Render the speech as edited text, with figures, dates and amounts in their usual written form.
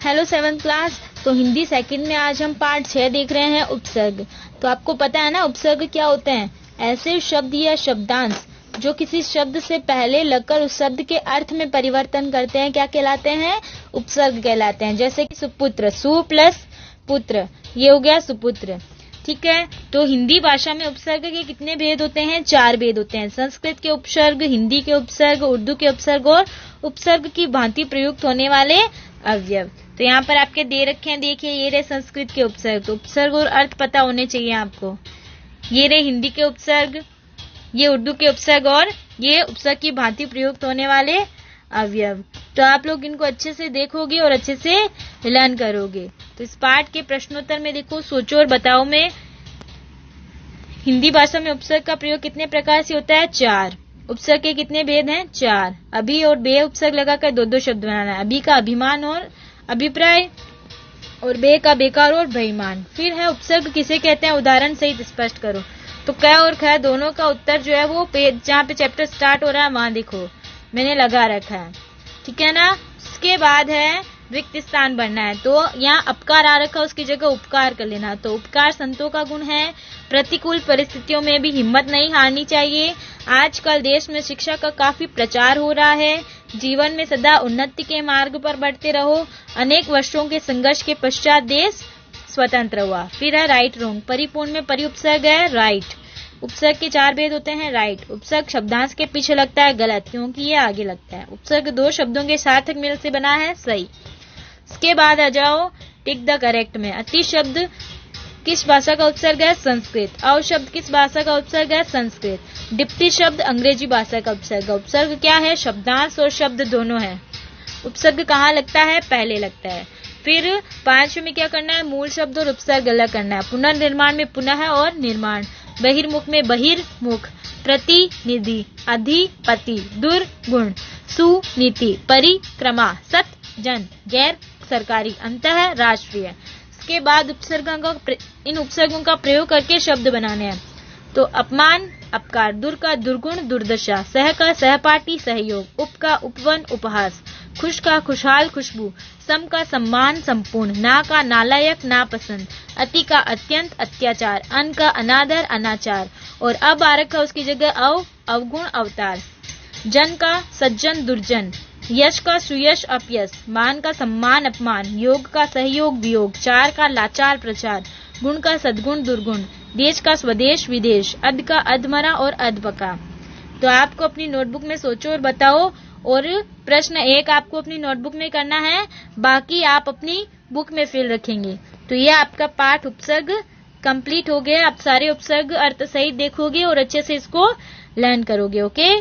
Hello 7th class. तो Hindi second में आज हम पार्ट 6 देख रहे हैं, उपसर्ग। तो आपको पता है ना उपसर्ग क्या होते हैं? ऐसे शब्द या शब्दांश जो किसी शब्द से पहले लगकर उस शब्द के अर्थ में परिवर्तन करते हैं, क्या कहलाते हैं? उपसर्ग कहलाते हैं। जैसे कि सुपुत्र, सु प्लस पुत्र, ये हो गया सुपुत्र। ठीक है। तो हिंदी भाषा में उपसर्ग के कितने भेद होते हैं? 4 भेद होते हैं। संस्कृत के उपसर्ग, हिंदी के उपसर्ग, उर्दू के उपसर्ग और उपसर्ग की भांति प्रयुक्त होने वाले अवयव। तो यहाँ पर आपके दे रखे हैं, देखिए ये रहे संस्कृत के उपसर्ग। तो उपसर्ग और अर्थ पता होने चाहिए आपको। ये रहे हिंदी के उपसर्ग, ये उर्दू के उपसर्ग और ये उपसर्ग की भांति प्रयुक्त होने वाले अवयव। तो आप लोग इनको अच्छे से देखोगे और अच्छे से लर्न करोगे। तो इस पाठ के प्रश्नोत्तर में देखो, सोचो और बताओ में हिंदी भाषा में उपसर्ग का प्रयोग कितने प्रकार से होता है? 4। उपसर्ग के कितने भेद हैं? 4। अभी और बे उपसर्ग लगाकर 2 शब्द बनाना है। अभी का अभिमान और अभिप्राय, और बे का बेकार और बेईमान। फिर है उपसर्ग किसे कहते हैं? उदाहरण सहित स्पष्ट करो। तो क और ख दोनों का उत्तर जो है वो पेज जहाँ पे चैप्टर स्टार्ट हो रहा है वहां देखो, मैंने लगा रखा है। ठीक है ना। उसके बाद है रिक्त स्थान भरना है। तो यहाँ अपकार आ रखा, उसकी जगह उपकार कर लेना। तो उपकार संतों का गुण है। प्रतिकूल परिस्थितियों में भी हिम्मत नहीं हारनी चाहिए। आजकल देश में शिक्षा का काफी प्रचार हो रहा है। जीवन में सदा उन्नति के मार्ग पर बढ़ते रहो। अनेक वर्षों के संघर्ष के पश्चात देश स्वतंत्र हुआ। फिर है राइट रोंग। परिपूर्ण में परि उपसर्ग है राइट। उपसर्ग के 4 भेद होते हैं। राइट उपसर्ग शब्दांश के पीछे लगता है गलत, क्योंकि ये आगे लगता है। उपसर्ग 2 शब्दों के सार्थक मेल से बना है सही। इसके बाद आ जाओ टिक द करेक्ट में। अति शब्द किस भाषा का उपसर्ग है? संस्कृत। अव शब्द किस भाषा का उपसर्ग है? संस्कृत। डिप्टी शब्द अंग्रेजी भाषा का उपसर्ग। उपसर्ग क्या है? शब्दांश और शब्द दोनों है। उपसर्ग कहाँ लगता है? पहले लगता है। फिर 5 में क्या करना है? मूल शब्द और उपसर्ग अलग करना है। पुनर्निर्माण में पुनः और निर्माण। बहिर्मुख में बहिर्मुख। प्रतिनिधि, अधिपति, दुर्गुण, सुनीति, परिक्रमा, सत, जन, गैर सरकारी, अंतः राष्ट्रीय। इसके बाद इन उपसर्गों का प्रयोग करके शब्द बनाने हैं। तो अपमान अपकार, दुर का दुर्गुण दुर्दशा, सह का सहपाठी सहयोग, उप का उपवन उपहास, खुश का खुशहाल खुशबू, सम का सम्मान संपूर्ण, ना का नालायक नापसंद, अति का अत्यंत अत्याचार, अन का अनादर अनाचार, और अब आ रखा उसकी जगह अवगुण अवतार। जन का सज्जन दुर्जन, यश का सुयश अपयश, मान का सम्मान अपमान, योग का सहयोग वियोग, चार का लाचार प्रचार, गुण का सद्गुण दुर्गुण, देश का स्वदेश विदेश, अध का अधमरा और अधपका। तो आपको अपनी नोटबुक में सोचो और बताओ, और प्रश्न 1 आपको अपनी नोटबुक में करना है, बाकी आप अपनी बुक में फिल रखेंगे। तो ये आपका पाठ उपसर्ग कंप्लीट हो गया। आप सारे उपसर्ग अर्थ सहित देखोगे और अच्छे से इसको लर्न करोगे। ओके।